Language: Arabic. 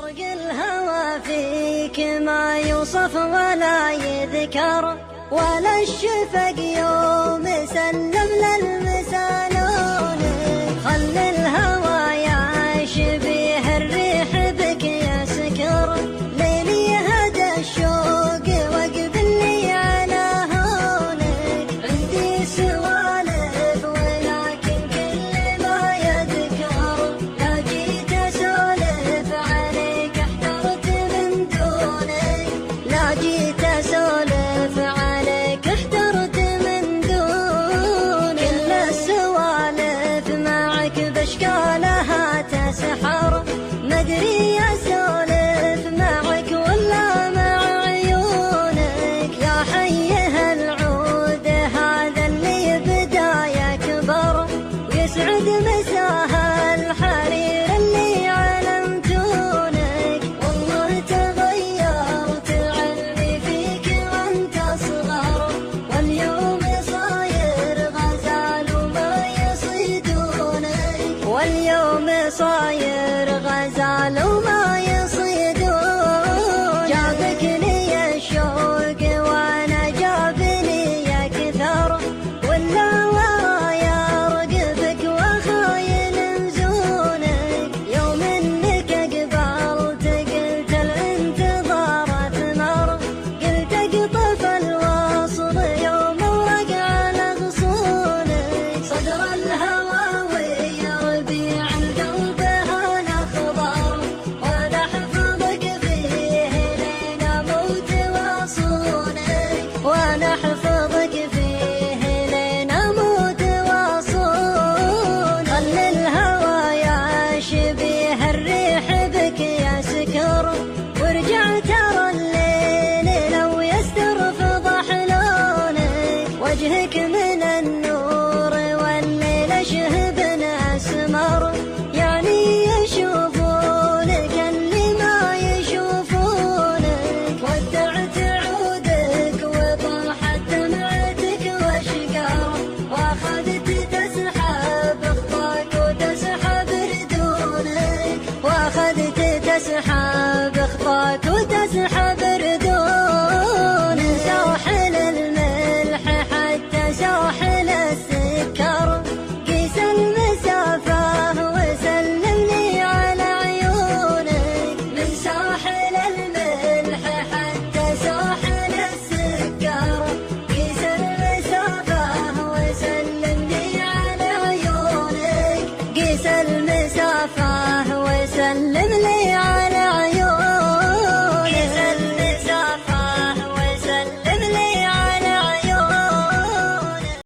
فرق الهوى فيك ما يوصف ولا يذكر، ولا الشفق يوم سلم للمسالون. خل الهوى يا شبيه الريح بك يسكر، ليلي هدى الشوق واقبل لي على هونك. عندي سوالف ولكن كل ما يذكر، لا جيت اسولف عليك احترت من دونك. لا جيت اسولف عليك احترت من دونك. كل السوالف معك باشكالها تسحر، مدري اسولف معك ولا مع عيونك. يا حيه العود هذا اللي بدا يكبر، ويسعد مساها الحرير اللي علمتونك. والله تغيرت عني فيك وانت صغر، واليوم صاير غزال وما يصيدونك. واليوم صاير غزال وما يصيدون. جابك لي الشوق وانا جابني اكثر، ولا ورايا رقبك وخاين مزونك. يوم انك قبلت قلت الانتظار ثمر، قلت اقطف الوصل يوم ورق على غصونك. صدر الهوى ويربيع القلب هالاخضر، وانا احفظك فيه لين اموت واصونك. وانا احفظك فيه لين اموت واصونك. خل الهوى يا شبيه الريح بك يسكر، وارجع ترى الليل لو يستر فضح لونك. وجهك من النور والليل شهب اسمر، يعني يشوفونك اللي ما يشوفونك. ودعت عودك وطاحت دمعتك واشقر، واخذت تسحب خطاك وتسحب ردونك. واخذت تسحب